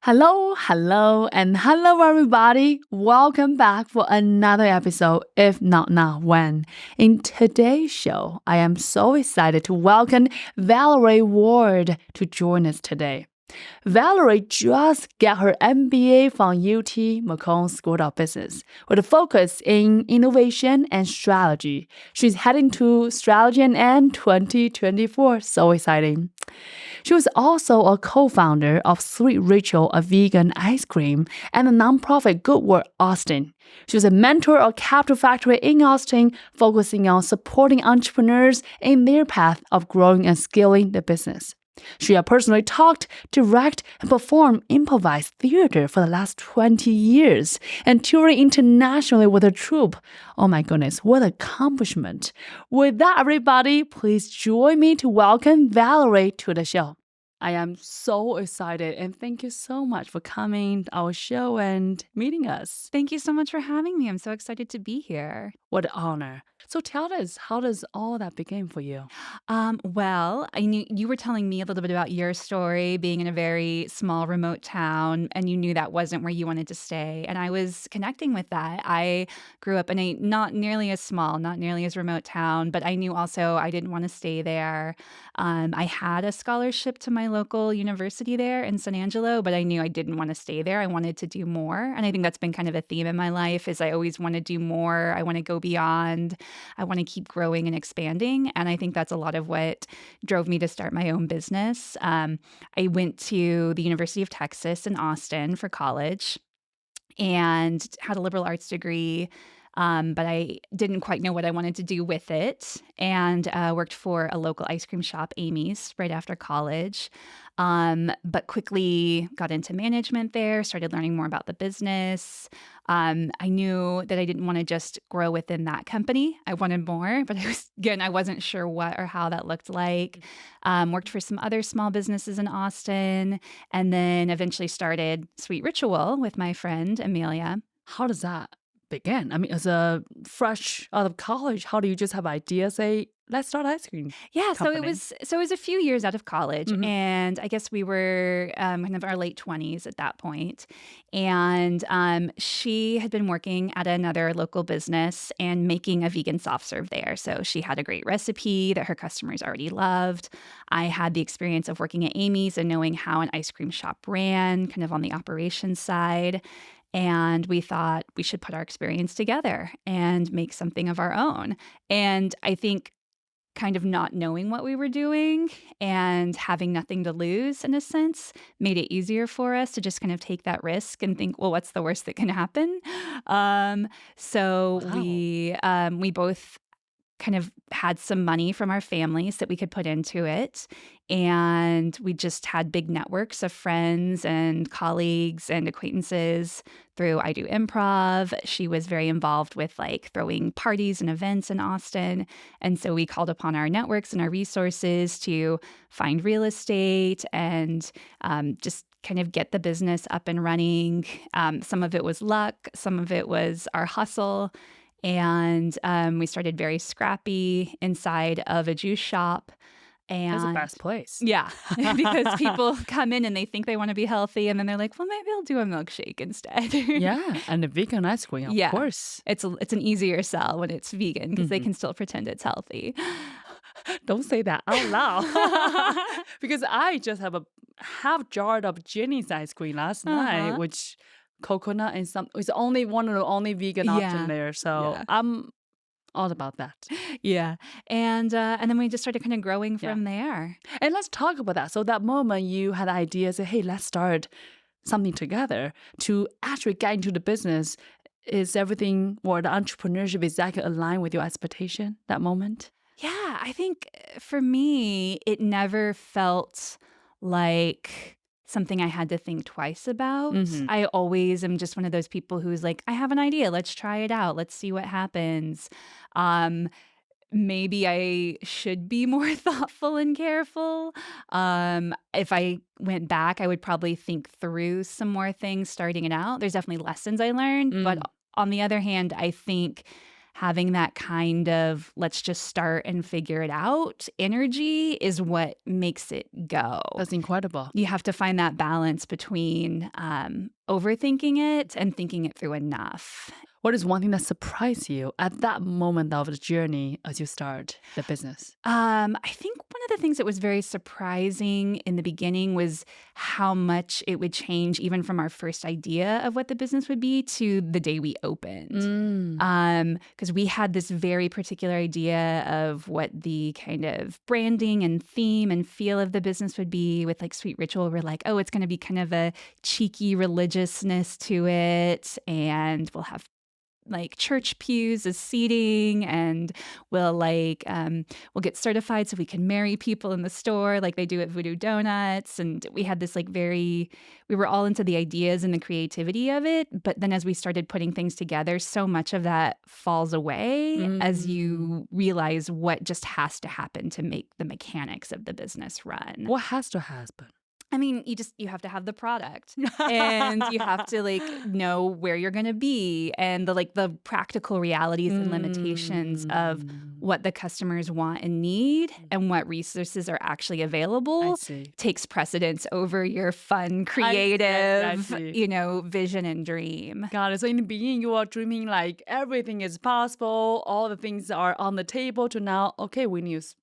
and hello everybody. Welcome back for another episode, If Not Now Wen. In today's show, I am so excited to welcome Valerie Ward to join us today. Valerie just got her MBA from UT McComb School of Business with a focus in innovation and strategy. She's heading to Strategy and 2024. So exciting. She was also a co-founder of Sweet Ritual, a vegan ice cream, and the nonprofit Good Work Austin. She was a mentor of Capital Factory in Austin, focusing on supporting entrepreneurs in their path of growing and scaling the business. She has personally taught, direct, and performed improvised theater for the last 20 years and touring internationally with her troupe. Oh my goodness, what an accomplishment. With that, everybody, please join me to welcome Valerie to the show. I am so excited and thank you so much for coming to our show and meeting us. Thank you so much for having me. I'm so excited to be here. What an honor. So tell us, how does all that begin for you? Well, I knew you were telling me a little bit about your story being in a very small, remote town, and you knew that wasn't where you wanted to stay. And I was connecting with that. I grew up in a not nearly as small, not nearly as remote town, but I knew also I didn't want to stay there. I had a scholarship to my local university there in San Angelo, but I knew I didn't want to stay there. I wanted to do more. And I think that's been kind of a theme in my life is I always want to do more. I want to go beyond. I want to keep growing and expanding. And I think that's a lot of what drove me to start my own business. I went to the University of Texas in Austin for college and had a liberal arts degree. But I didn't quite know what I wanted to do with it and worked for a local ice cream shop, Amy's, right after college. But quickly got into management there, started learning more about the business. I knew that I didn't want to just grow within that company. I wanted more, but I wasn't sure what or how that looked like. Worked for some other small businesses in Austin, and then eventually started Sweet Ritual with my friend, Amelia. How does that begin? I mean, as a fresh out of college, how do you just have ideas, say, let's start ice cream Yeah, company? so it was a few years out of college, Mhm. and I guess we were kind of our late 20s at that point. And she had been working at another local business and making a vegan soft serve there. So she had a great recipe that her customers already loved. I had the experience of working at Amy's and knowing how an ice cream shop ran, kind of on the operations side. And we thought we should put our experience together and make something of our own. And I think kind of not knowing what we were doing and having nothing to lose in a sense made it easier for us to just kind of take that risk and think, well, what's the worst that can happen? So Wow. we both kind of had some money from our families that we could put into it. And we just had big networks of friends and colleagues and acquaintances through I Do Improv. She was very involved with like throwing parties and events in Austin. And so we called upon our networks and our resources to find real estate and just kind of get the business up and running. Some of it was luck, some of it was our hustle. And we started very scrappy inside of a juice shop. That's the And best place. yeah, because people come in and they think they want to be healthy. And then they're like, well, maybe I'll do a milkshake instead. Yeah, and the vegan ice cream, of Yeah, course. it's an easier sell when it's vegan because they Mhm. can still pretend it's healthy. Don't say that out loud. Because I just have a half jar of Jenny's ice cream last night, Uh-huh. which coconut and some it's only one of the only vegan option Yeah. there. So Yeah. I'm all about that. Yeah. And then we just started kind of growing Yeah. from there. And let's talk about that. So that moment you had ideas, say, hey, let's start something together to actually get into the business. Is everything or the entrepreneurship exactly aligned with your expectation that moment? Yeah, I think for me, it never felt like something I had to think twice about. Mm-hmm. I always am just one of those people who's like, I have an idea, let's try it out, let's see what happens. Um, Maybe I should be more thoughtful and careful. If I went back, I would probably think through some more things starting it out. There's definitely lessons I learned, but Mm. on the other hand, I think having that kind of let's just start and figure it out energy is what makes it go. That's incredible. You have to find that balance between overthinking it and thinking it through enough. What is one thing that surprised you at that moment of the journey as you start the business? I think one of the things that was very surprising in the beginning was how much it would change even from our first idea of what the business would be to the day we opened. Because we had this very particular idea of what the kind of branding and theme and feel of the business would be. With like Sweet Ritual, we're like, oh, it's going to be kind of a cheeky religiousness to it, and we'll have like church pews as seating, and we'll get certified so we can marry people in the store like they do at Voodoo Donuts. And we had this we were all into the ideas and the creativity of it. But then as we started putting things together, so much of that falls away as you realize what just has to happen to make the mechanics of the business run. What has to happen? I mean, you have to have the product and you have to know where you're going to be and the practical realities and limitations of what the customers want and need and what resources are actually available takes precedence over your fun, creative, vision and dream. Got it. So in the beginning, you are dreaming like everything is possible. All the things are on the table to now, okay, we need to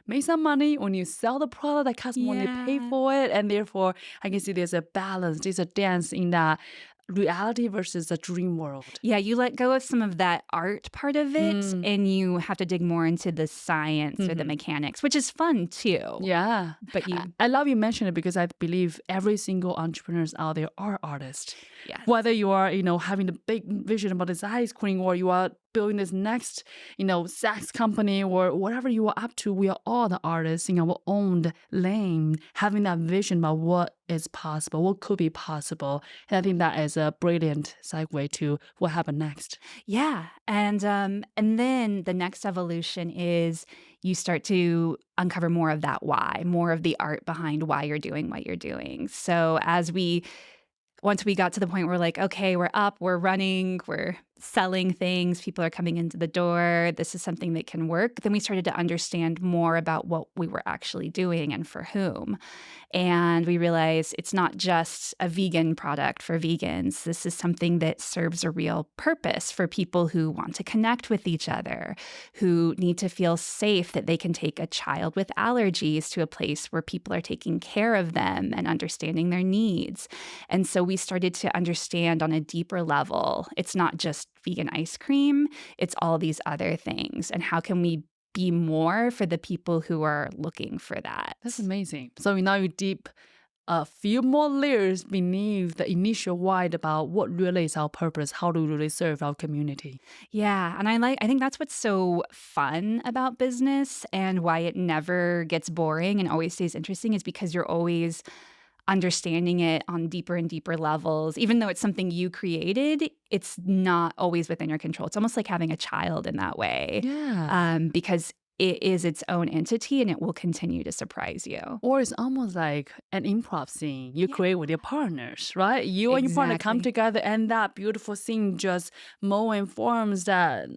make some money when you sell the product, the customer when they pay for it. And therefore, I can see there's a balance, there's a dance in that reality versus the dream world. Yeah, you let go of some of that art part of it and you have to dig more into the science or the mechanics, which is fun too. Yeah. But I love you mentioned it because I believe every single entrepreneurs out there are artists. Yes. Whether you are, having the big vision about this ice cream or you are building this next, sex company or whatever you are up to, we are all the artists in our own lane, having that vision about what is possible, what could be possible. And I think that is a brilliant segue to what happened next. Yeah. And then the next evolution is you start to uncover more of that why, more of the art behind why you're doing what you're doing. So once we got to the point where we're like, okay, we're up, we're running, we're selling things, people are coming into the door, this is something that can work, then we started to understand more about what we were actually doing and for whom. And we realized it's not just a vegan product for vegans. This is something that serves a real purpose for people who want to connect with each other, who need to feel safe that they can take a child with allergies to a place where people are taking care of them and understanding their needs. And so we started to understand on a deeper level, it's not just vegan ice cream, it's all these other things. And how can we be more for the people who are looking for that? That's amazing. So now you deep a few more layers beneath the initial why about what really is our purpose, how do we really serve our community. Yeah, and I think that's what's so fun about business and why it never gets boring and always stays interesting is because you're always understanding it on deeper and deeper levels. Even though it's something you created, it's not always within your control. It's almost like having a child in that way. Yeah. Because it is its own entity and it will continue to surprise you. Or it's almost like an improv scene you create with your partners, right? You and your partner come together and that beautiful scene just more informs that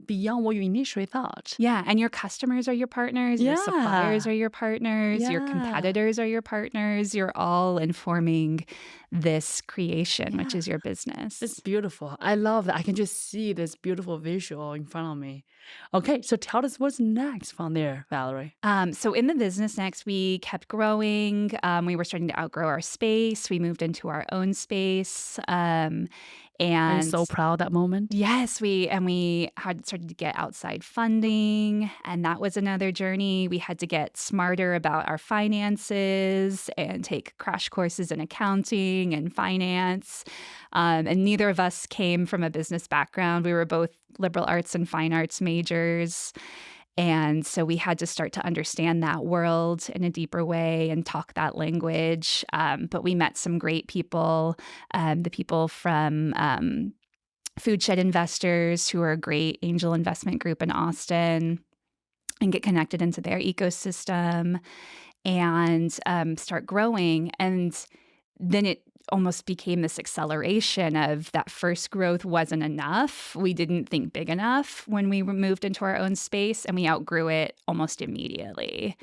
beyond what you initially thought. Yeah, and your customers are your partners, your suppliers are your partners, your competitors are your partners. You're all informing this creation, which is your business. It's beautiful. I love that. I can just see this beautiful visual in front of me. Okay, so tell us what's next from there, Valerie. So in the business next, we kept growing. We were starting to outgrow our space. We moved into our own space. And I'm so proud of that moment. Yes, we had started to get outside funding, and that was another journey. We had to get smarter about our finances and take crash courses in accounting and finance. And neither of us came from a business background. We were both liberal arts and fine arts majors. And so we had to start to understand that world in a deeper way and talk that language. But we met some great people, the people from Food Shed Investors, who are a great angel investment group in Austin, and get connected into their ecosystem and start growing. And then almost became this acceleration of that first growth wasn't enough. We didn't think big enough when we moved into our own space, and we outgrew it almost immediately.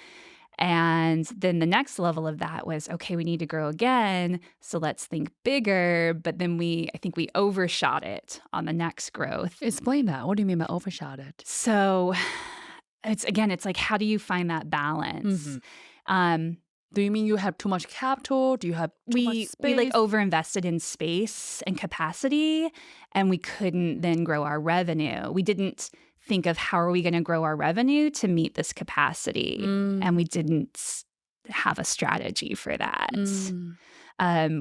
And then the next level of that was, okay, we need to grow again. So let's think bigger. But then I think we overshot it on the next growth. Explain that. What do you mean by overshot it? So it's like, how do you find that balance? Do you mean you have too much capital? Do you have too much space? We like overinvested in space and capacity, and we couldn't then grow our revenue. We didn't think of how are we going to grow our revenue to meet this capacity, and we didn't have a strategy for that.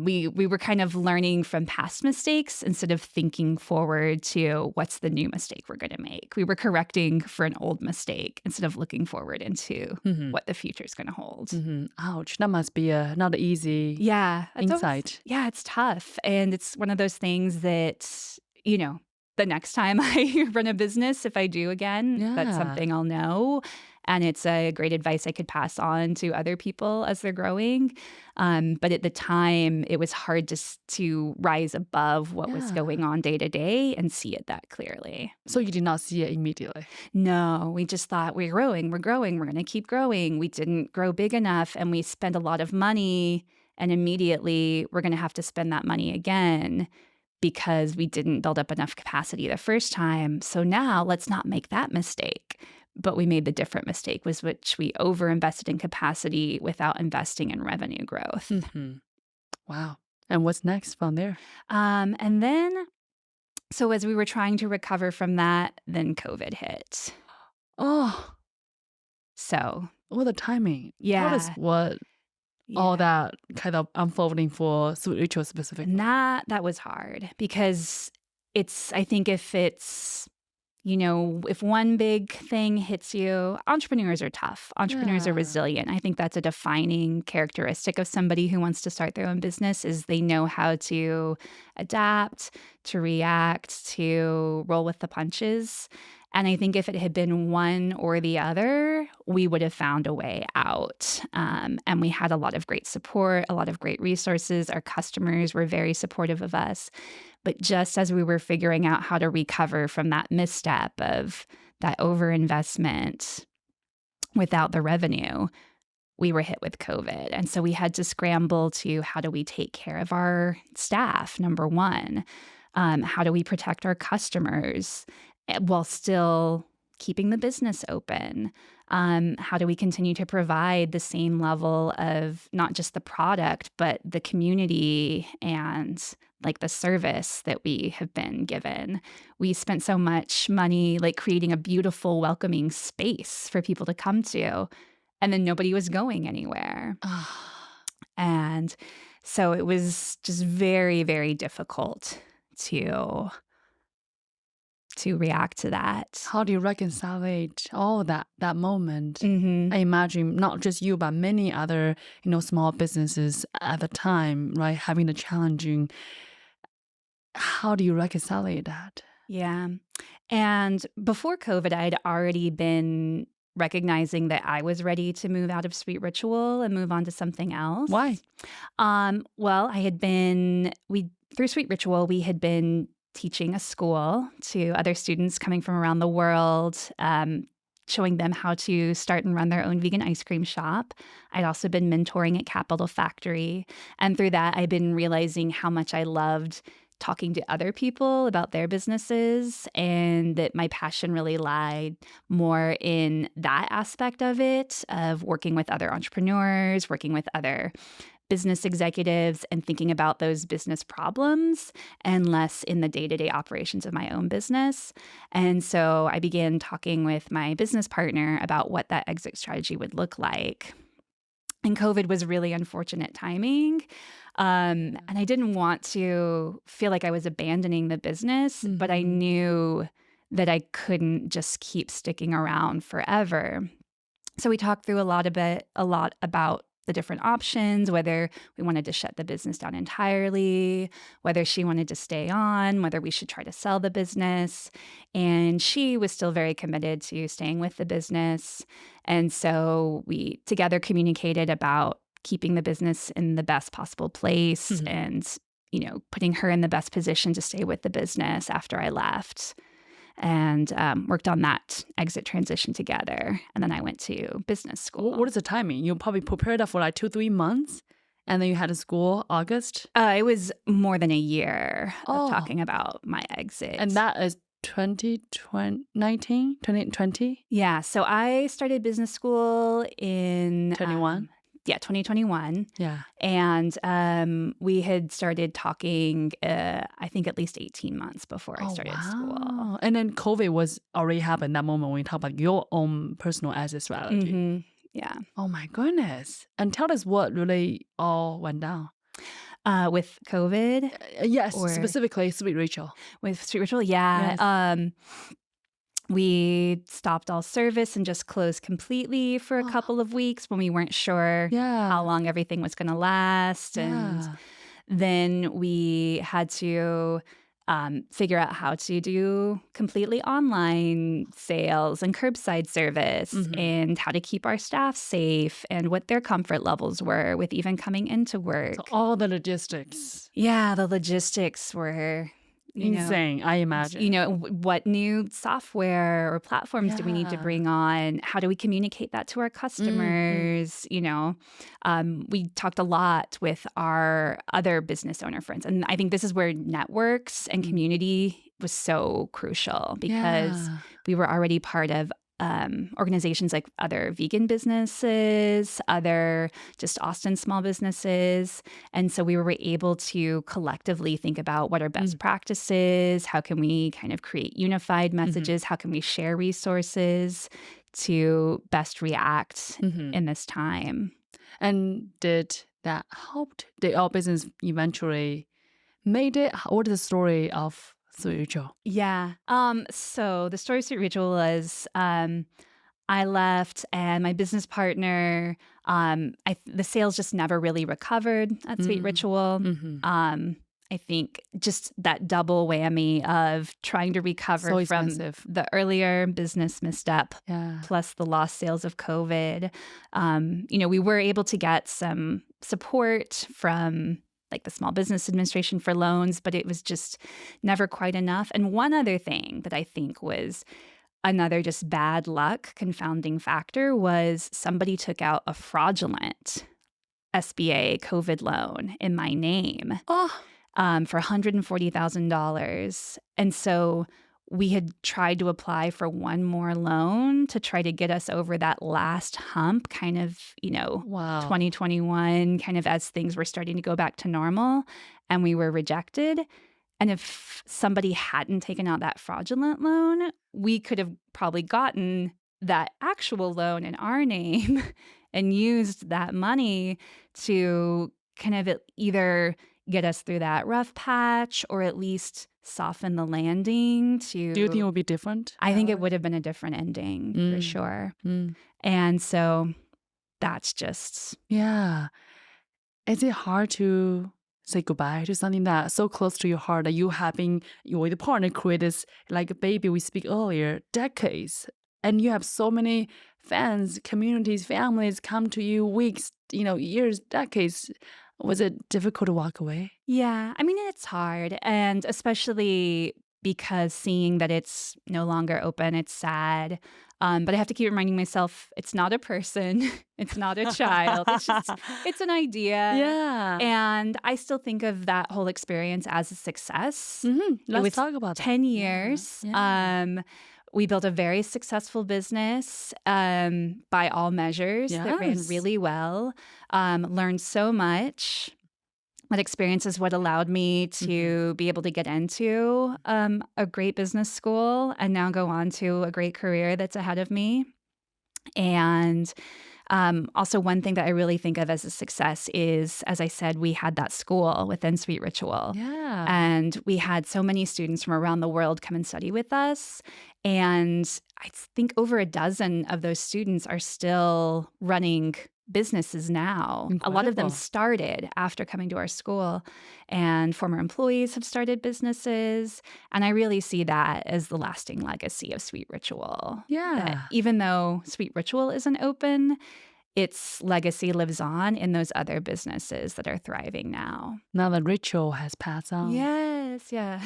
We were kind of learning from past mistakes instead of thinking forward to what's the new mistake we're going to make. We were correcting for an old mistake instead of looking forward into what the future is going to hold. Ouch, that must be not easy insight. It's tough. And it's one of those things that, the next time I run a business, if I do again, that's something I'll know. And it's a great advice I could pass on to other people as they're growing. But at the time, it was hard to rise above what was going on day to day and see it that clearly. So you did not see it immediately? No, we just thought we're growing, we're going to keep growing. We didn't grow big enough, and we spent a lot of money, and immediately we're going to have to spend that money again because we didn't build up enough capacity the first time. So now let's not make that mistake. But we made the different mistake, which we overinvested in capacity without investing in revenue growth. Wow. And what's next from there? And then, so as we were trying to recover from that, then COVID hit. Oh. So. Well, the timing. Yeah. All that kind of unfolding for Sweet Ritual specifically. That was hard because I think if it's, if one big thing hits you, entrepreneurs are tough. Entrepreneurs are resilient. I think that's a defining characteristic of somebody who wants to start their own business is they know how to adapt, to react, to roll with the punches. And I think if it had been one or the other, we would have found a way out. And we had a lot of great support, a lot of great resources. Our customers were very supportive of us. But just as we were figuring out how to recover from that misstep of that overinvestment without the revenue, we were hit with COVID. And so we had to scramble to how do we take care of our staff, number one? How do we protect our customers while still keeping the business open? How do we continue to provide the same level of not just the product, but the community and like the service that we have been given? We spent so much money like creating a beautiful, welcoming space for people to come to, and then nobody was going anywhere. And so it was just very, very difficult to react to that. How do you reconcile all that moment? I imagine not just you, but many other, small businesses at the time, right, having the challenging. How do you reconcile that? Yeah. And before COVID, I'd already been recognizing that I was ready to move out of Sweet Ritual and move on to something else. Why? Well, through Sweet Ritual, we had been teaching a school to other students coming from around the world, showing them how to start and run their own vegan ice cream shop. I'd also been mentoring at Capital Factory. And through that, I've been realizing how much I loved talking to other people about their businesses, and that my passion really lied more in that aspect of it, of working with other entrepreneurs, working with other business executives and thinking about those business problems and less in the day-to-day operations of my own business. And so I began talking with my business partner about what that exit strategy would look like. And COVID was really unfortunate timing. And I didn't want to feel like I was abandoning the business, but I knew that I couldn't just keep sticking around forever. So we talked through a lot about the different options, whether we wanted to shut the business down entirely, whether she wanted to stay on, whether we should try to sell the business. And she was still very committed to staying with the business. And so we together communicated about keeping the business in the best possible place and, putting her in the best position to stay with the business after I left. And worked on that exit transition together. And then I went to business school. What is the timing? You probably prepared that for like 2-3 months, and then you had a school August? It was more than a year of talking about my exit. And that is 2020? Yeah, so I started business school in 21? 2021. Yeah. And we had started talking, I think, at least 18 months before I started school. And then COVID was already happened that moment when you talk about your own personal exit strategy. Yeah. Oh my goodness. And tell us what really all went down. With COVID? Yes, specifically Sweet Rachel. With Sweet Rachel, yeah. Yes. We stopped all service and just closed completely for a couple of weeks when we weren't sure how long everything was going to last. And then we had to figure out how to do completely online sales and curbside service and how to keep our staff safe and what their comfort levels were with even coming into work. So all the logistics. Yeah, the logistics were insane, I imagine. What new software or platforms do we need to bring on? How do we communicate that to our customers? We talked a lot with our other business owner friends. And I think this is where networks and community was so crucial because we were already part of organizations like other vegan businesses, other just Austin small businesses. And so we were able to collectively think about what are best practices, how can we kind of create unified messages, how can we share resources to best react in this time. And did that help? Did our business eventually made it? What is the story of Sweet Rachel? Yeah. So the story of Sweet Rachel was I left and my business partner, the sales just never really recovered at Sweet Ritual. I think just that double whammy of trying to recover from the earlier business misstep plus the lost sales of COVID. We were able to get some support from like the Small Business Administration for loans, but it was just never quite enough. And one other thing that I think was another just bad luck confounding factor was somebody took out a fraudulent SBA COVID loan in my name for $140,000. And so we had tried to apply for one more loan to try to get us over that last hump, kind of, 2021, kind of as things were starting to go back to normal, and we were rejected. And if somebody hadn't taken out that fraudulent loan, we could have probably gotten that actual loan in our name and used that money to kind of either get us through that rough patch or at least soften the landing to... Do you think it would be different? I think it would have been a different ending for sure. And so that's just... Yeah. Is it hard to say goodbye to something that's so close to your heart that you have been with a partner create this like a baby we speak earlier, decades, and you have so many fans, communities, families come to you weeks, years, decades. Was it difficult to walk away? Yeah, I mean, it's hard. And especially because seeing that it's no longer open, it's sad. But I have to keep reminding myself, it's not a person. It's not a child. It's an idea. Yeah. And I still think of that whole experience as a success. Let's talk about that. 10 years. Yeah. We built a very successful business by all measures that ran really well, learned so much. That experience is what allowed me to be able to get into a great business school and now go on to a great career that's ahead of me. And also one thing that I really think of as a success is, as I said, we had that school within Sweet Ritual. Yeah. And we had so many students from around the world come and study with us. And I think over a dozen of those students are still running businesses now. Incredible. A lot of them started after coming to our school, and former employees have started businesses. And I really see that as the lasting legacy of Sweet Ritual. Yeah. That even though Sweet Ritual isn't open, its legacy lives on in those other businesses that are thriving now. Now the ritual has passed on. Yes, yeah.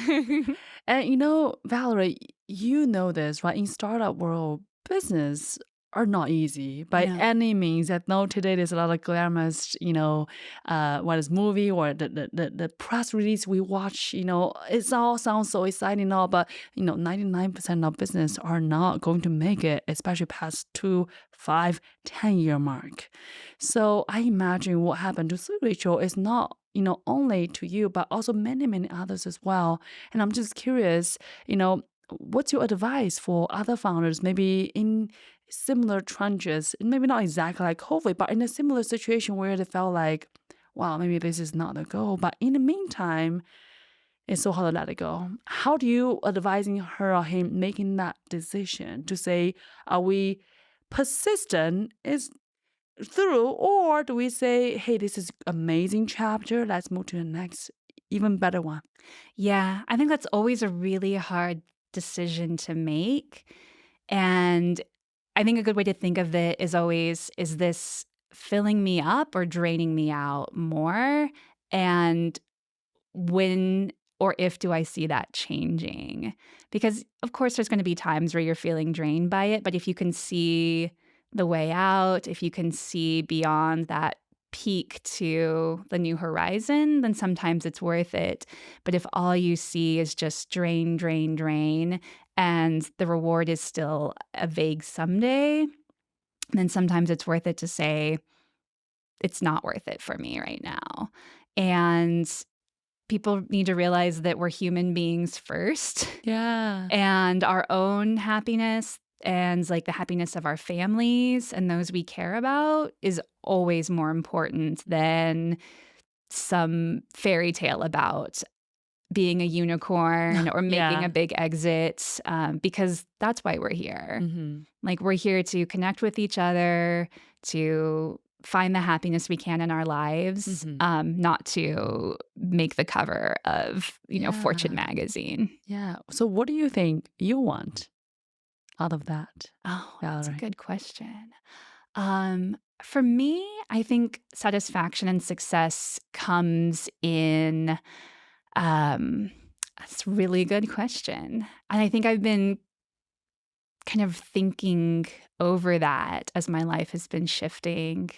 And you know, Valerie, you know this, right? In startup world, business are not easy by No. any means. I know today there's a lot of glamorous, what is movie or the press release we watch, it's all sounds so exciting and all, but 99% of business are not going to make it, especially past 2, 5, 10-year mark. So I imagine what happened to Sweet Rachel is not, only to you, but also many, many others as well. And I'm just curious, what's your advice for other founders, maybe in similar trenches, maybe not exactly like COVID, but in a similar situation where they felt like, wow, maybe this is not the goal. But in the meantime, it's so hard to let it go. How do you advising her or him making that decision to say, are we persistent is through, or do we say, hey, this is amazing chapter, let's move to the next, even better one? Yeah, I think that's always a really hard decision to make. And I think a good way to think of it is always, is this filling me up or draining me out more? And when or if do I see that changing? Because, of course, there's going to be times where you're feeling drained by it. But if you can see the way out, if you can see beyond that peak to the new horizon, then sometimes it's worth it. But if all you see is just drain, drain, drain, and the reward is still a vague someday, then sometimes it's worth it to say, it's not worth it for me right now. And people need to realize that we're human beings first. Yeah. And our own happiness and like the happiness of our families and those we care about is always more important than some fairy tale about being a unicorn or making Yeah. a big exit, because that's why we're here. Mm-hmm. Like, we're here to connect with each other, to find the happiness we can in our lives, not to make the cover of, Fortune magazine. Yeah. So what do you think you want out of that, Oh, that's a Valerie? good question. For me, I think satisfaction and success comes in. That's a really good question. And I think I've been kind of thinking over that as my life has been shifting.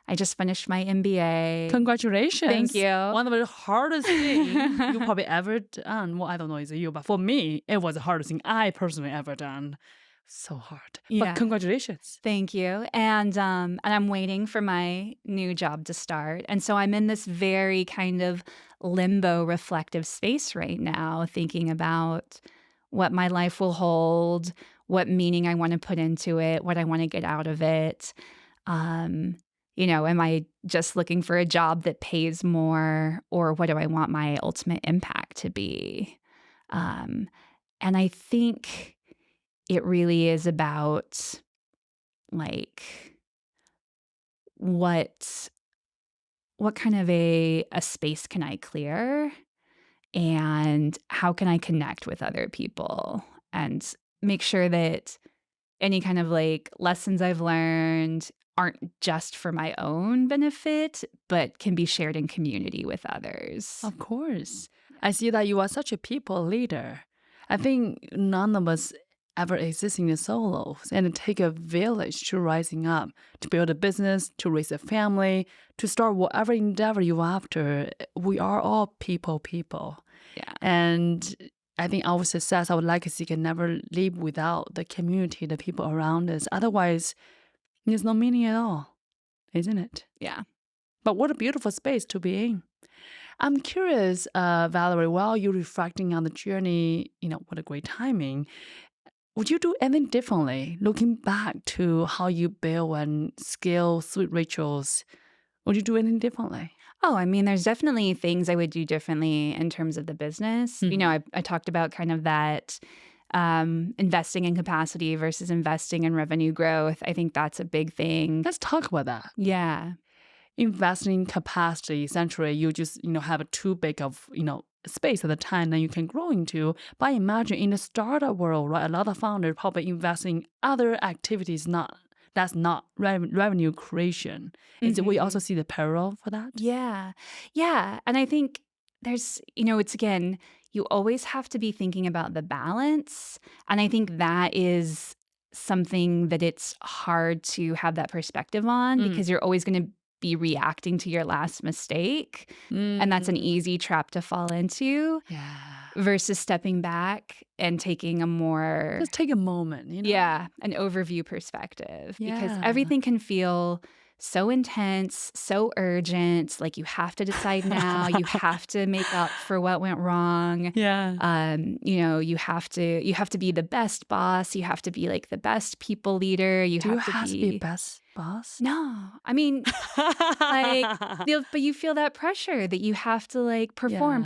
I just finished my MBA. Congratulations. Thank you. One of the hardest things you probably ever done. Well, I don't know, is it you, but for me, it was the hardest thing I personally ever done. So hard. Yeah. But congratulations. Thank you. And I'm waiting for my new job to start. And so I'm in this very kind of limbo reflective space right now, thinking about what my life will hold, what meaning I want to put into it, what I want to get out of it. Am I just looking for a job that pays more, or what do I want my ultimate impact to be? And I think it really is about like what kind of a space can I clear, and how can I connect with other people and make sure that any kind of like lessons I've learned aren't just for my own benefit, but can be shared in community with others. Of course. I see that you are such a people leader. I think none of us ever exist in the solos, and it takes a village to rising up, to build a business, to raise a family, to start whatever endeavor you're after. We are all people. Yeah. And I think our success, our legacy can never live without the community, the people around us. Otherwise, there's no meaning at all, isn't it? Yeah. But what a beautiful space to be in. I'm curious, Valerie, while you're reflecting on the journey, what a great timing. Would you do anything differently, looking back to how you build and scale Sweet Rachel's? Would you do anything differently? Oh, I mean, there's definitely things I would do differently in terms of the business. I talked about kind of that investing in capacity versus investing in revenue growth. I think that's a big thing. Let's talk about that. Yeah. Investing in capacity, essentially, you just, have a too big of, space at the time that you can grow into. But imagine in the startup world, right, a lot of founders probably invest in other activities, not that's not revenue creation. Is it, we also see the parallel for that? Yeah. Yeah. And I think there's, it's again, you always have to be thinking about the balance. And I think that is something that it's hard to have that perspective on because you're always going to be reacting to your last mistake. And that's an easy trap to fall into. Yeah. Versus stepping back and taking a more... Just take a moment, Yeah, an overview perspective. Because everything can feel so intense, so urgent. Like you have to decide now. You have to make up for what went wrong. Yeah. You have to be the best boss. You have to be like the best people leader. Do you have to be best boss? No. I mean, but you feel that pressure that you have to like perform.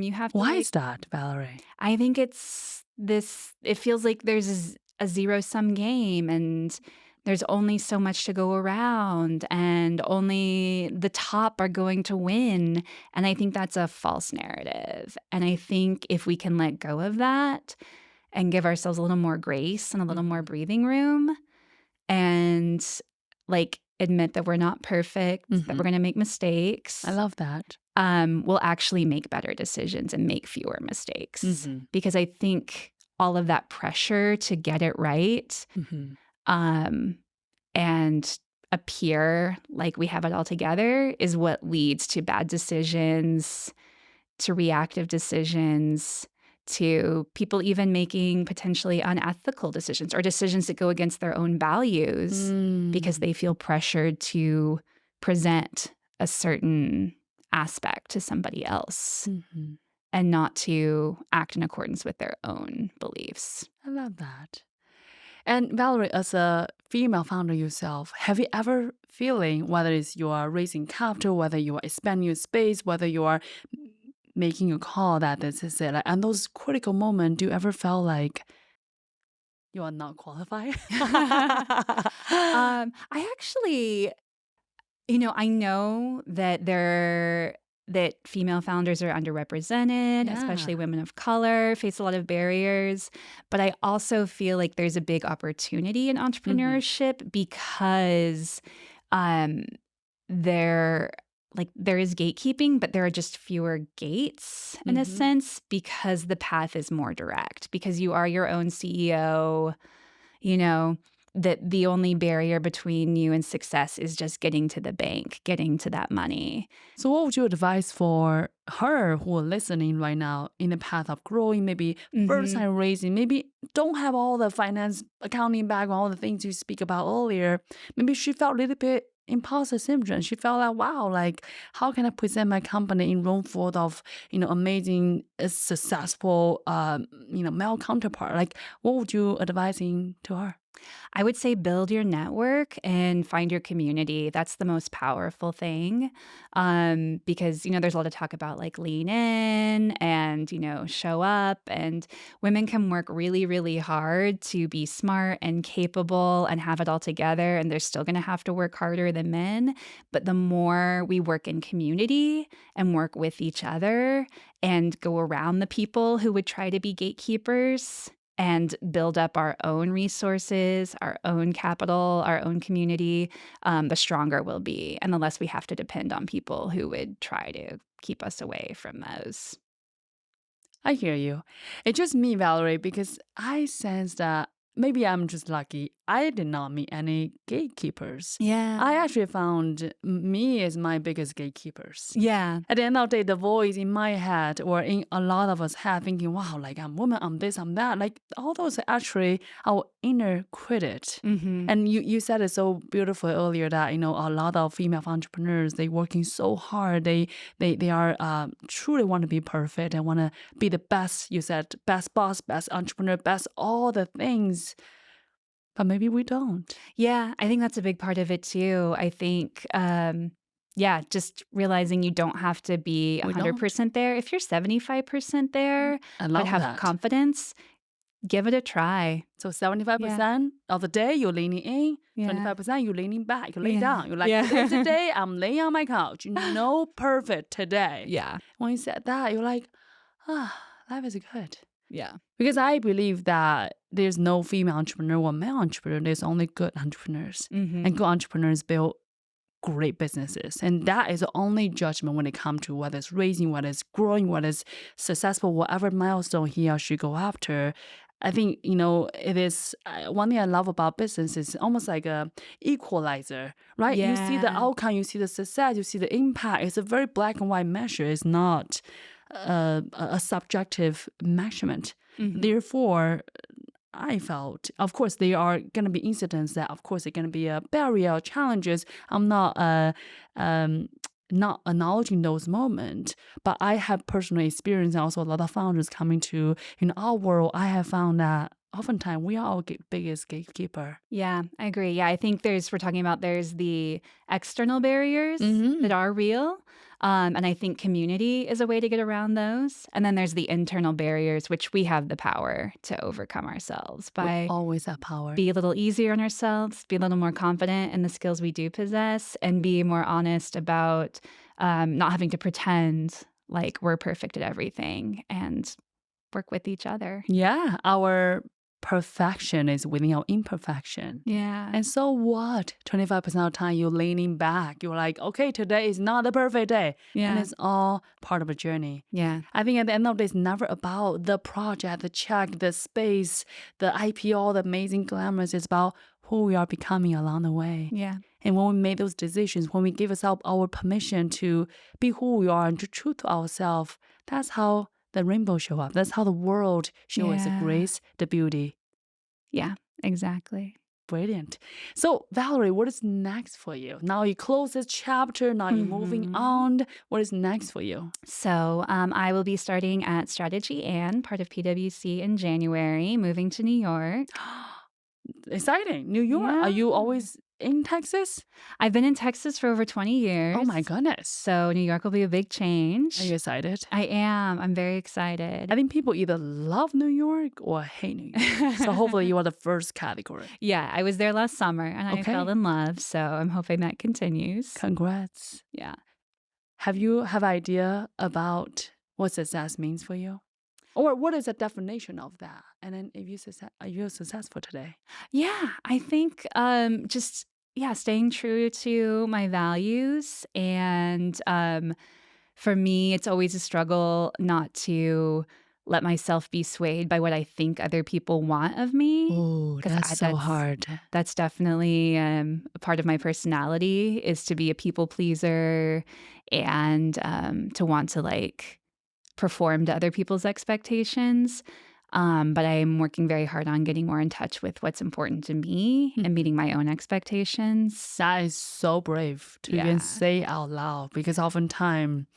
You have to. Why is that, Valerie? I think it's this, it feels like there's a zero-sum game and there's only so much to go around and only the top are going to win. And I think that's a false narrative. And I think if we can let go of that and give ourselves a little more grace and a little more breathing room and like admit that we're not perfect, that we're going to make mistakes. I love that. We'll actually make better decisions and make fewer mistakes. Because I think all of that pressure to get it right and appear like we have it all together is what leads to bad decisions, to reactive decisions, to people even making potentially unethical decisions or decisions that go against their own values because they feel pressured to present a certain aspect to somebody else and not to act in accordance with their own beliefs. I love that. And Valerie, as a female founder yourself, have you ever feeling, whether it's you are raising capital, whether you are expanding your space, whether you are making a call that this is it, and those critical moments, do you ever feel like you are not qualified? I actually, I know that female founders are underrepresented, especially women of color, face a lot of barriers. But I also feel like there's a big opportunity in entrepreneurship because there is gatekeeping, but there are just fewer gates in a sense because the path is more direct, because you are your own CEO, that the only barrier between you and success is just getting to the bank, getting to that money. So what would you advise for her who are listening right now in the path of growing, maybe first time raising, maybe don't have all the finance, accounting background, all the things you speak about earlier. Maybe she felt a little bit imposter syndrome. She felt like, wow, like how can I present my company in room full of, amazing, successful, male counterpart? Like what would you advising to her? I would say build your network and find your community. That's the most powerful thing because, there's a lot of talk about like lean in and, show up. And women can work really, really hard to be smart and capable and have it all together. And they're still going to have to work harder than men. But the more we work in community and work with each other and go around the people who would try to be gatekeepers and build up our own resources, our own capital, our own community, the stronger we'll be and the less we have to depend on people who would try to keep us away from those. I hear you. It's just me, Valerie, because I sense that maybe I'm just lucky. I did not meet any gatekeepers. Yeah. I actually found me as my biggest gatekeepers. Yeah. At the end of the day, the voice in my head or in a lot of us head thinking, wow, like I'm woman, I'm this, I'm that. Like all those are actually our inner critic. And you said it so beautifully earlier that, a lot of female entrepreneurs, they working so hard. They are truly want to be perfect and want to be the best, you said, best boss, best entrepreneur, best all the things. But maybe we don't. Yeah, I think that's a big part of it too. I think, just realizing you don't have to be 100% there. If you're 75% there, but have confidence, give it a try. So 75% of the day you're leaning in, 25% you're leaning back, you lay down. You're like, today's the day I'm laying on my couch. No perfect today. Yeah. When you said that, you're like, life is good. Yeah. Because I believe that there's no female entrepreneur or male entrepreneur. There's only good entrepreneurs. Mm-hmm. And good entrepreneurs build great businesses. And that is the only judgment when it comes to whether it's raising, whether it's growing, whether it's successful, whatever milestone he or she go after. I think, it is one thing I love about business is almost like a equalizer, right? You see the Yeah. outcome, you see the success, you see the impact. It's a very black and white measure. It's not a subjective measurement. Mhm. Therefore, I felt, of course, there are going to be incidents that, of course, are going to be a barrier or challenges. I'm not acknowledging those moments, but I have personal experience and also a lot of founders coming to in our world. I have found that oftentimes we are our biggest gatekeeper. Yeah, I agree. Yeah, I think we're talking about there's the external barriers Mhm. that are real. And I think community is a way to get around those. And then there's the internal barriers, which we have the power to overcome ourselves We by always have power. be a little easier on ourselves, be a little more confident in the skills we do possess, and be more honest about not having to pretend like we're perfect at everything and work with each other. Yeah, our perfection is within our imperfection. Yeah. And so what? 25% of the time you're leaning back. You're like, okay, today is not the perfect day. Yeah. And it's all part of a journey. Yeah. I think at the end of the day, it's never about the project, the check, the space, the IPO, the amazing glamours. It's about who we are becoming along the way. Yeah. And when we make those decisions, when we give ourselves our permission to be who we are and to true to ourselves, that's how the rainbow show up. That's how the world shows us the Yeah. grace, the beauty. Yeah, exactly. Brilliant. So, Valerie, what is next for you? Now you close this chapter. Now you're moving on. What is next for you? So I will be starting at Strategy and part of PwC in January, moving to New York. Exciting. New York. Are you always in Texas? I've been in Texas for over 20 years. Oh my goodness. So New York will be a big change. Are you excited? I am. I'm very excited. I think people either love New York or hate New York. So hopefully you are the first category. Yeah, I was there last summer and I fell in love. So I'm hoping that continues. Congrats. Yeah. Have you have idea about what success means for you? Or what is the definition of that? And then if are you successful today? Yeah, I think staying true to my values. And for me, it's always a struggle not to let myself be swayed by what I think other people want of me. Oh, that's so hard. That's definitely a part of my personality is to be a people pleaser and to want to perform to other people's expectations. But I'm working very hard on getting more in touch with what's important to me and meeting my own expectations. That is so brave to even say out loud because oftentimes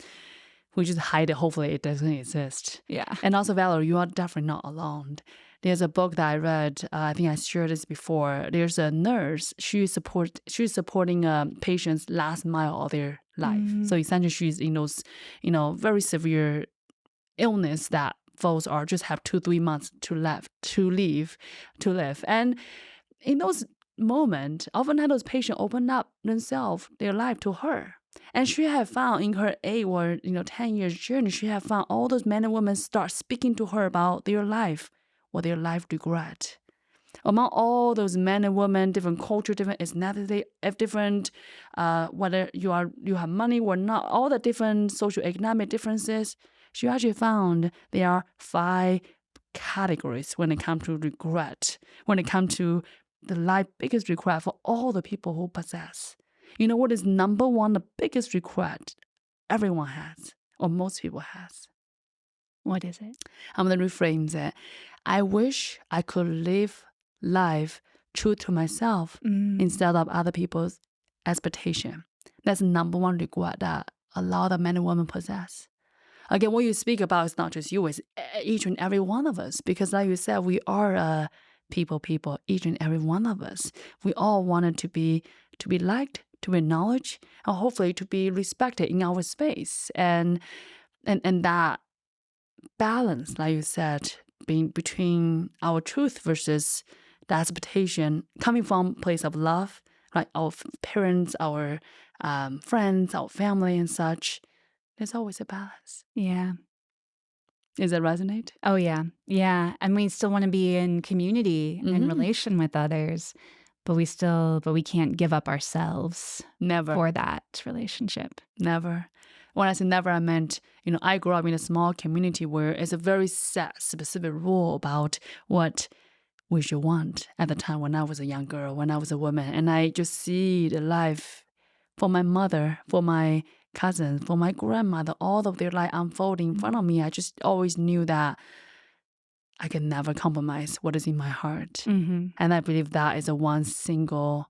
we just hide it. Hopefully it doesn't exist. Yeah. And also, Valerie, you are definitely not alone. There's a book that I read. I think I shared this before. There's a nurse. She's supporting patients' last mile of their life. So essentially, she's in those, very severe illness that folks are just have 2-3 months to live. And in those moments, often those patients open up themselves, their life to her. And she had found in her 8 or 10 years journey, she had found all those men and women start speaking to her about their life or their life regret. Among all those men and women, different culture, different ethnicity, different whether you have money or not, all the different socioeconomic differences, she actually found there are 5 categories when it comes to regret, when it comes to the life biggest regret for all the people who possess. You know what is number one, the biggest regret everyone has, or most people has? What is it? I'm going to reframe it. I wish I could live life true to myself instead of other people's expectation. That's the number one regret that a lot of men and women possess. Again, what you speak about is not just you, it's each and every one of us. Because like you said, we are people, each and every one of us. We all wanted to be liked, to be acknowledged, and hopefully to be respected in our space. And that balance, like you said, being between our truth versus the expectation coming from a place of love, like our parents, our friends, our family and such, there's always a balance. Yeah. Does that resonate? Oh, yeah. Yeah. And we still want to be in community and in relation with others, but we can't give up ourselves Never. for that relationship. Never. When I say never, I meant, I grew up in a small community where it's a very set, specific rule about what we should want at the time when I was a young girl, when I was a woman. And I just see the life for my mother, for my cousins, for my grandmother, all of their life unfolding in front of me. I just always knew that I can never compromise what is in my heart. Mm-hmm. And I believe that is a one single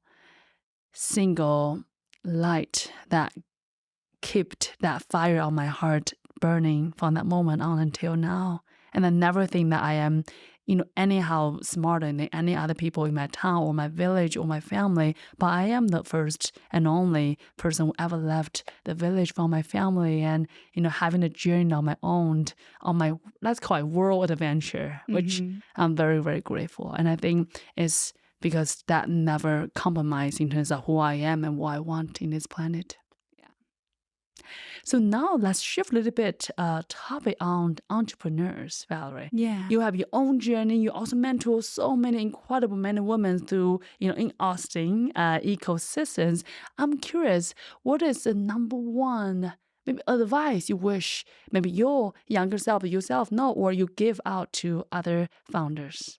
light that kept that fire on my heart burning from that moment on until now. And I never think that I am, anyhow smarter than any other people in my town or my village or my family. But I am the first and only person who ever left the village from my family and, having a journey on my own, on my, let's call it world adventure, which I'm very, very grateful. And I think it's because that never compromised in terms of who I am and what I want in this planet. So now let's shift a little bit topic on entrepreneurs, Valerie. Yeah. You have your own journey. You also mentor so many incredible men and women through, in Austin ecosystems. I'm curious, what is the number one maybe advice you wish maybe your younger self yourself know or you give out to other founders?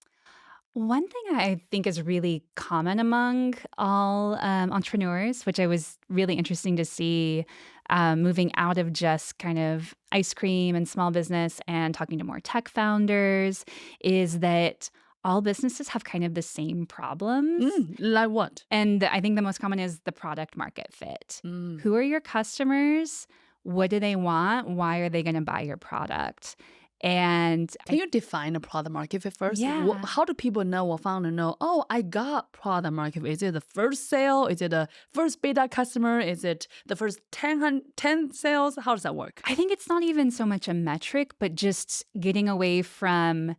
One thing I think is really common among all entrepreneurs, which I was really interesting to see moving out of just kind of ice cream and small business and talking to more tech founders, is that all businesses have kind of the same problems. Like what? And I think the most common is the product market fit. Who are your customers? What do they want? Why are they going to buy your product? And can you define a product market fit first? Yeah. How do people know or founder know, oh, I got product market fit? Is it the first sale? Is it the first beta customer? Is it the first 10 sales? How does that work? I think it's not even so much a metric, but just getting away from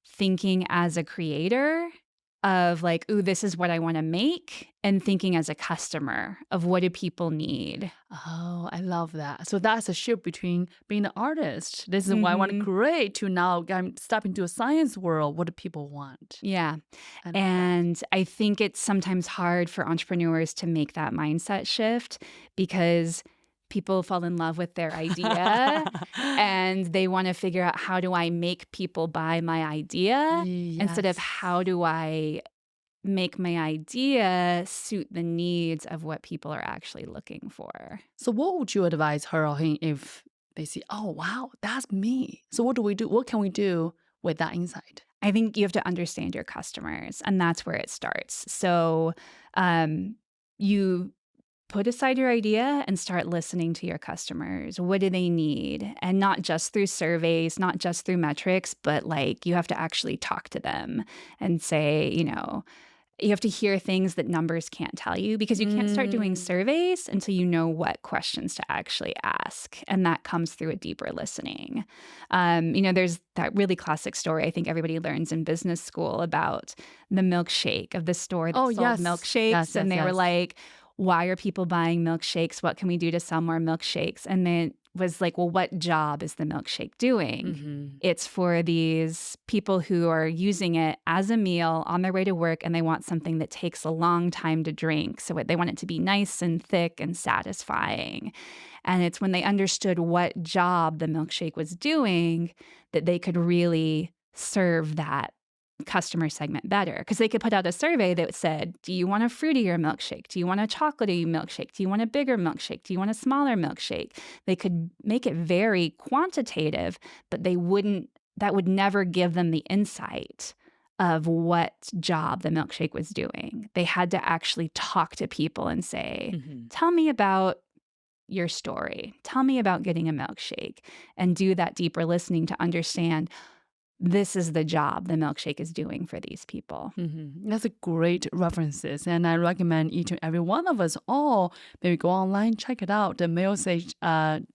thinking as a creator of like, ooh, this is what I want to make, and thinking as a customer of what do people need. Oh, I love that. So that's a shift between being an artist. This is what I want to create to now step into a science world. What do people want? Yeah. And I think it's sometimes hard for entrepreneurs to make that mindset shift because people fall in love with their idea and they want to figure out, how do I make people buy my idea instead of how do I make my idea suit the needs of what people are actually looking for. So what would you advise her or him if they see, oh, wow, that's me. So what do we do? What can we do with that insight? I think you have to understand your customers, and that's where it starts. So you put aside your idea and start listening to your customers. What do they need? And not just through surveys, not just through metrics, but like you have to actually talk to them and say, you have to hear things that numbers can't tell you, because you can't start doing surveys until you know what questions to actually ask. And that comes through a deeper listening. There's that really classic story I think everybody learns in business school about the milkshake, of the store that sold milkshakes. And they were like, why are people buying milkshakes? What can we do to sell more milkshakes? And then was like, well, what job is the milkshake doing? It's for these people who are using it as a meal on their way to work, and they want something that takes a long time to drink. So they want it to be nice and thick and satisfying. And it's when they understood what job the milkshake was doing that they could really serve that customer segment better, because they could put out a survey that said, do you want a fruitier milkshake? Do you want a chocolatey milkshake? Do you want a bigger milkshake? Do you want a smaller milkshake? They could make it very quantitative, but that would never give them the insight of what job the milkshake was doing. They had to actually talk to people and say, tell me about your story. Tell me about getting a milkshake, and do that deeper listening to understand, this is the job the milkshake is doing for these people. That's a great references. And I recommend each and every one of us all maybe go online, check it out. The milkshake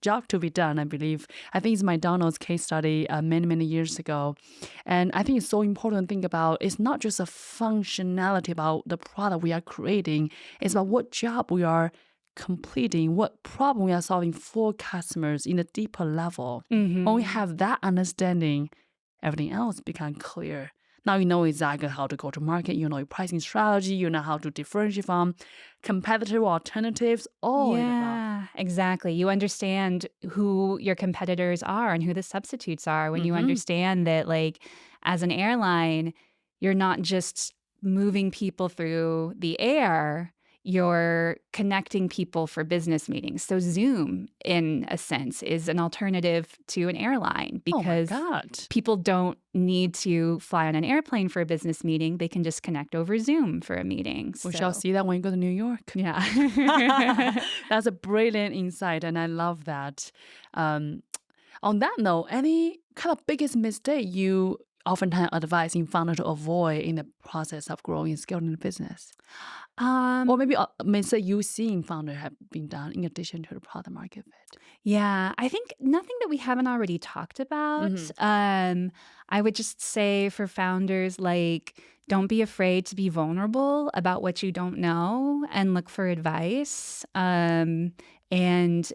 job to be done, I believe. I think it's McDonald's case study many, many years ago. And I think it's so important to think about, it's not just a functionality about the product we are creating. It's about what job we are completing, what problem we are solving for customers in a deeper level. When we have that understanding, everything else becomes clear. Now you know exactly how to go to market, you know your pricing strategy, you know how to differentiate from competitive alternatives, all in above. Yeah, exactly. You understand who your competitors are and who the substitutes are when you understand that, like, as an airline, you're not just moving people through the air, you're connecting people for business meetings. So Zoom, in a sense, is an alternative to an airline Oh my because God. people don't need to fly on an airplane for a business meeting. They can just connect over Zoom for a meeting. We shall see that when you go to New York. Yeah. That's a brilliant insight, and I love that. On that note, any kind of biggest mistake you oftentimes advising founder to avoid in the process of growing and scaling the business? Or maybe a mistake you seeing founder have been done in addition to the product market fit? Yeah, I think nothing that we haven't already talked about. I would just say for founders, like, don't be afraid to be vulnerable about what you don't know and look for advice. And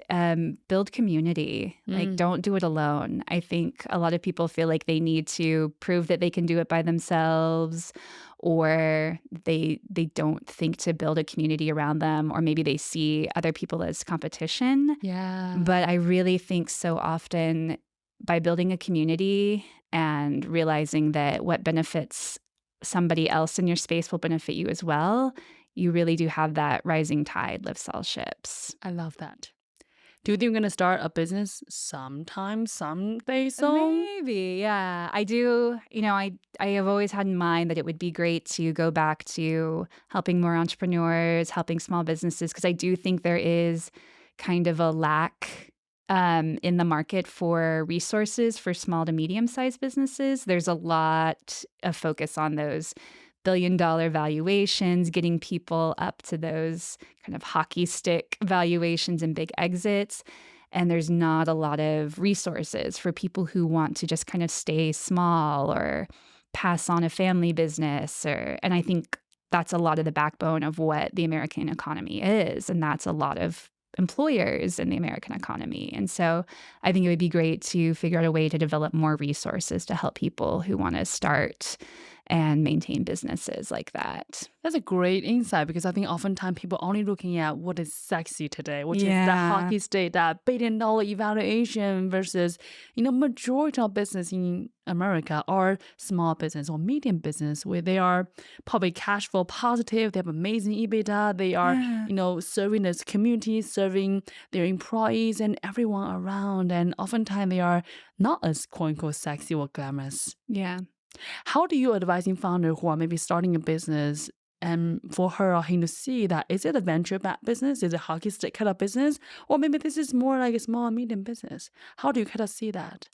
build community. Like, don't do it alone. I think a lot of people feel like they need to prove that they can do it by themselves, or they don't think to build a community around them, or maybe they see other people as competition. Yeah. But I really think so often by building a community and realizing that what benefits somebody else in your space will benefit you as well, you really do have that rising tide lifts all ships. I love that. Do you think you're going to start a business sometime, someday soon? Maybe, yeah. I do. I have always had in mind that it would be great to go back to helping more entrepreneurs, helping small businesses, because I do think there is kind of a lack in the market for resources for small to medium-sized businesses. There's a lot of focus on those billion-dollar valuations, getting people up to those kind of hockey stick valuations and big exits. And there's not a lot of resources for people who want to just kind of stay small or pass on a family business. And I think that's a lot of the backbone of what the American economy is. And that's a lot of employers in the American economy. And so I think it would be great to figure out a way to develop more resources to help people who want to start and maintain businesses like that. That's a great insight, because I think oftentimes people only looking at what is sexy today, which is that hockey stick, that billion-dollar evaluation versus, majority of business in America are small business or medium business where they are probably cash flow positive, they have amazing EBITDA, they are, serving this community, serving their employees and everyone around. And oftentimes they are not as quote unquote sexy or glamorous. Yeah. How do you advise founder who are maybe starting a business, and for her or him to see that, is it a venture-backed business? Is it a hockey stick kind of business? Or maybe this is more like a small and medium business? How do you kind of see that?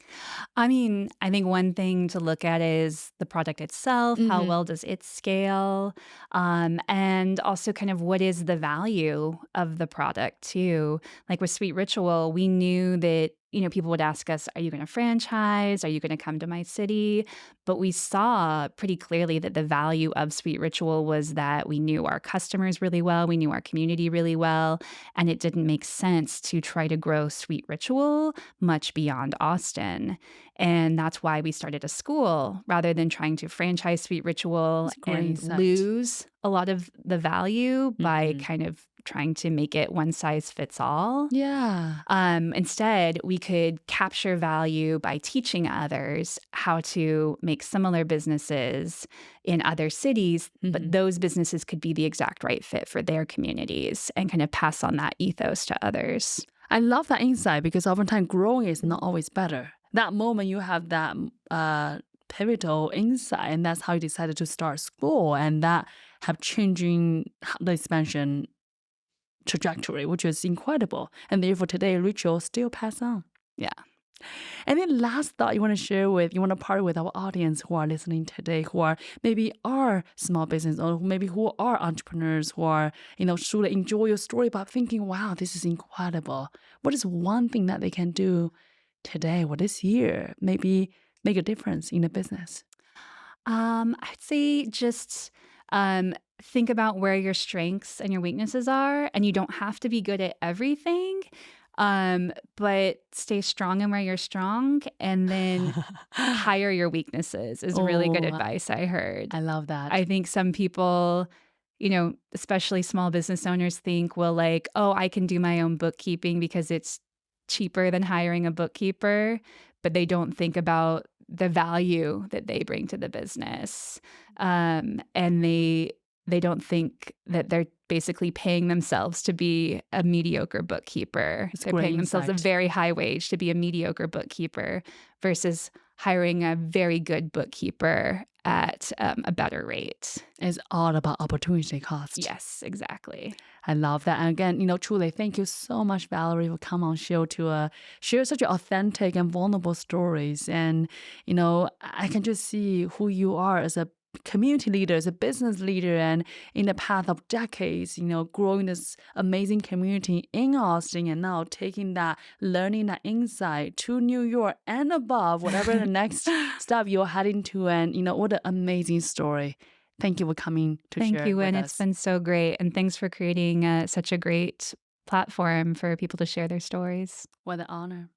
I mean, I think one thing to look at is the product itself. How well does it scale? And also kind of what is the value of the product too? Like with Sweet Ritual, we knew that people would ask us, are you going to franchise? Are you going to come to my city? But we saw pretty clearly that the value of Sweet Ritual was that we knew our customers really well, we knew our community really well, and it didn't make sense to try to grow Sweet Ritual much beyond Austin. And that's why we started a school rather than trying to franchise Sweet Ritual and lose a lot of the value by kind of trying to make it one size fits all. Yeah. Instead, we could capture value by teaching others how to make similar businesses in other cities, but those businesses could be the exact right fit for their communities and kind of pass on that ethos to others. I love that insight, because oftentimes growing is not always better. That moment you have that pivotal insight, and that's how you decided to start school, and that have changing the expansion trajectory, which is incredible. And therefore today ritual still pass on. Yeah. And then last thought you want to partner with our audience who are listening today, who are maybe are small business, or maybe who are entrepreneurs, who are, truly enjoy your story, but thinking, wow, this is incredible. What is one thing that they can do today or this year, maybe make a difference in the business? I'd say just think about where your strengths and your weaknesses are, and you don't have to be good at everything. But stay strong in where you're strong, and then hire your weaknesses is really good Oh, advice I heard. I love I that. think some people, especially small business owners think, well, like, oh, I can do my own bookkeeping because it's cheaper than hiring a bookkeeper, but they don't think about the value that they bring to the business. And they don't think that they're basically paying themselves to be a mediocre bookkeeper. It's They're great paying themselves a insight. very high wage to be a mediocre bookkeeper versus hiring a very good bookkeeper at a better rate. It's all about opportunity cost. Yes, exactly. I love that. And again, truly, thank you so much, Valerie, for coming on show to share such authentic and vulnerable stories. And, I can just see who you are as a community leader, as a business leader, and in the path of decades, growing this amazing community in Austin and now taking that, learning that insight to New York and above, whatever the next step you're heading to. And, what an amazing story. Thank you for coming to Thank share you, with and it's us. been so great. And thanks for creating such a great platform for people to share their stories. What an honor.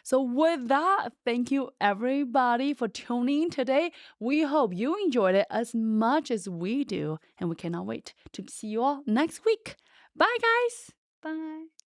So with that, thank you everybody for tuning in today. We hope you enjoyed it as much as we do, and we cannot wait to see you all next week. Bye, guys. Bye.